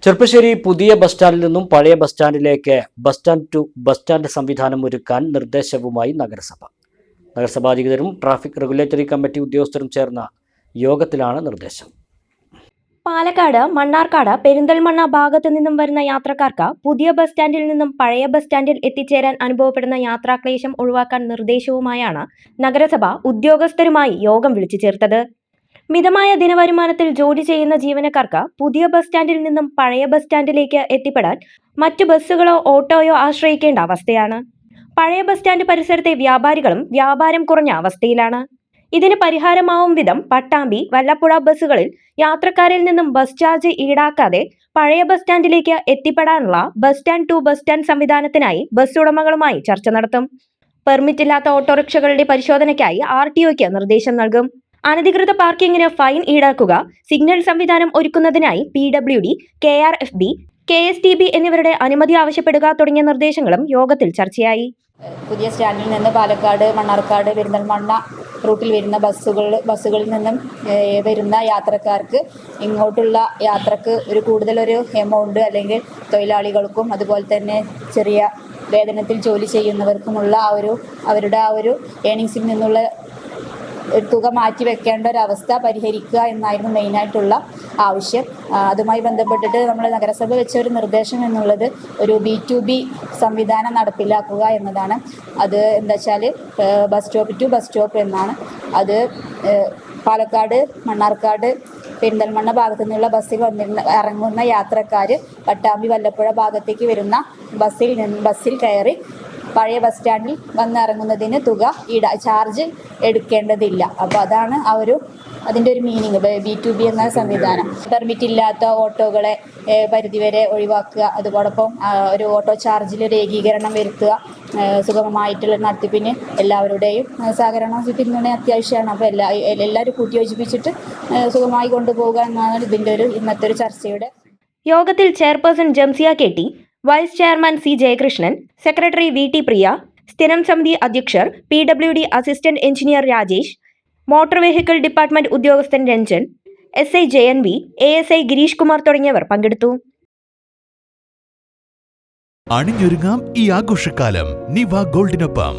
ചെർപ്പശ്ശേരി പുതിയ ബസ് സ്റ്റാൻഡിൽ നിന്നും പഴയ ബസ് സ്റ്റാൻഡിലേക്ക് bus stand to bus stand സംവിധാനം ഒരുക്കാൻ നിർദ്ദേശവുമായി നഗരസഭ. നഗരസഭാ അധികൃതരും ട്രാഫിക് റെഗുലേറ്ററി കമ്മിറ്റി ഉദ്യോഗസ്ഥരും ചേർന്ന യോഗത്തിലാണ് നിർദ്ദേശം. പാലക്കാട്, മണ്ണാർക്കാട്, പെരിന്തൽമണ്ണ ഭാഗത്തു നിന്നും വരുന്ന യാത്രക്കാർക്ക് പുതിയ ബസ് സ്റ്റാൻഡിൽ നിന്നും പഴയ ബസ് സ്റ്റാൻഡിൽ എത്തിച്ചേരാൻ അനുഭവപ്പെടുന്ന യാത്രാക്ലേശം ഒഴിവാക്കാൻ നിർദ്ദേശവുമായാണ് നഗരസഭ ഉദ്യോഗസ്ഥരുമായി യോഗം വിളിച്ചു ചേർത്തത്. മിതമായ ദിനവരുമാനത്തിൽ ജോലി ചെയ്യുന്ന ജീവനക്കാർക്ക് പുതിയ ബസ് സ്റ്റാൻഡിൽ നിന്നും പഴയ ബസ് സ്റ്റാൻഡിലേക്ക് എത്തിപ്പെടാൻ മറ്റു ബസ്സുകളോ ഓട്ടോയോ ആശ്രയിക്കേണ്ട അവസ്ഥയാണ്. പഴയ ബസ് സ്റ്റാൻഡ് പരിസരത്തെ വ്യാപാരികളും വ്യാപാരം കുറഞ്ഞ അവസ്ഥയിലാണ്. ഇതിന് പരിഹാരമാവും വിധം പട്ടാമ്പി, വല്ലപ്പുഴ ബസ്സുകളിൽ യാത്രക്കാരിൽ നിന്നും ബസ് ചാർജ് ഈടാക്കാതെ പഴയ ബസ് സ്റ്റാൻഡിലേക്ക് എത്തിപ്പെടാനുള്ള bus stand to bus stand സംവിധാനത്തിനായി ബസ് ഉടമകളുമായി ചർച്ച നടത്തും. പെർമിറ്റ് ഇല്ലാത്ത ഓട്ടോറിക്ഷകളുടെ പരിശോധനയ്ക്കായി RTOയ്ക്ക് നിർദ്ദേശം നൽകും. അനധികൃത പാർക്കിങ്ങിന് ഫൈൻ ഈടാക്കുക, സിഗ്നൽ സംവിധാനം ഒരുക്കുന്നതിനായി PWD, KRFB, KSTB എന്നിവരുടെ അനുമതി ആവശ്യപ്പെടുക തുടങ്ങിയ നിർദ്ദേശങ്ങളും യോഗത്തിൽ ചർച്ചയായി. പുതിയ സ്റ്റാൻഡിൽ നിന്ന് പാലക്കാട്, മണ്ണാർക്കാട്, പെരിന്തൽമണ്ണ റൂട്ടിൽ വരുന്ന ബസ്സുകളിൽ നിന്നും വരുന്ന യാത്രക്കാർക്ക് ഇങ്ങോട്ടുള്ള യാത്രക്ക് കൂടുതലൊരു എമൗണ്ട് അല്ലെങ്കിൽ തൊഴിലാളികൾക്കും അതുപോലെ തന്നെ ചെറിയ വേതനത്തിൽ ജോലി ചെയ്യുന്നവർക്കുമുള്ള അവരുടെ ഏണിങ്സിൽ നിന്നുള്ള ഒരു തുക മാറ്റി വെക്കേണ്ട ഒരവസ്ഥ പരിഹരിക്കുക എന്നായിരുന്നു മെയിനായിട്ടുള്ള ആവശ്യം. അതുമായി ബന്ധപ്പെട്ടിട്ട് നമ്മൾ നഗരസഭ വെച്ച ഒരു നിർദ്ദേശം എന്നുള്ളത് ഒരു B2B സംവിധാനം നടപ്പിലാക്കുക എന്നതാണ്. അത് എന്താ വെച്ചാൽ bus stop to bus stop എന്നാണ്. അത് പാലക്കാട്, മണ്ണാർക്കാട്, പെരിന്തൽമണ്ണ ഭാഗത്തു നിന്നുള്ള ബസ്സിൽ ഇറങ്ങുന്ന യാത്രക്കാർ പട്ടാമ്പി, വല്ലപ്പുഴ ഭാഗത്തേക്ക് വരുന്ന ബസ്സിൽ കയറി പഴയ ബസ് സ്റ്റാൻഡിൽ വന്നിറങ്ങുന്നതിന് ചാർജ് എടുക്കേണ്ടതില്ല. അപ്പോൾ അതാണ് അതിൻ്റെ ഒരു മീനിങ്. B2B എന്ന സംവിധാനം. പെർമിറ്റ് ഇല്ലാത്ത ഓട്ടോകളെ പരിധിവരെ ഒഴിവാക്കുക, അതോടൊപ്പം ഒരു ഓട്ടോ ചാർജിൽ ഒരു ഏകീകരണം വരുത്തുക, സുഗമമായിട്ടുള്ള നടത്തിപ്പിന് എല്ലാവരുടെയും സഹകരണം പിന്തുണ അത്യാവശ്യമാണ്. അപ്പോൾ എല്ലാവരും കൂട്ടിയോജിപ്പിച്ചിട്ട് സുഗമമായി കൊണ്ടുപോകുക എന്നാണ് ഇന്നത്തെ ഒരു ചർച്ചയുടെ. യോഗത്തിൽ chairperson Jamsiya KT, vice chairman C Jayakrishnan, secretary VT Priya, സ്ഥിരം സമിതി അധ്യക്ഷർ PWD assistant engineer Rajesh, motor vehicle department ഉദ്യോഗസ്ഥൻ Ranjan, SI JNV, ASI Girish Kumar തുടങ്ങിയവർ പങ്കെടുത്തു. അണിഞ്ഞൊരുങ്ങാം ഈ ആഘോഷക്കാലം നിവ ഗോൾഡിനൊപ്പം.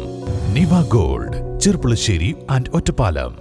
നിവ ഗോൾഡ്, ചെർപ്പുളശ്ശേരി ആൻഡ് ഒറ്റപ്പാലം.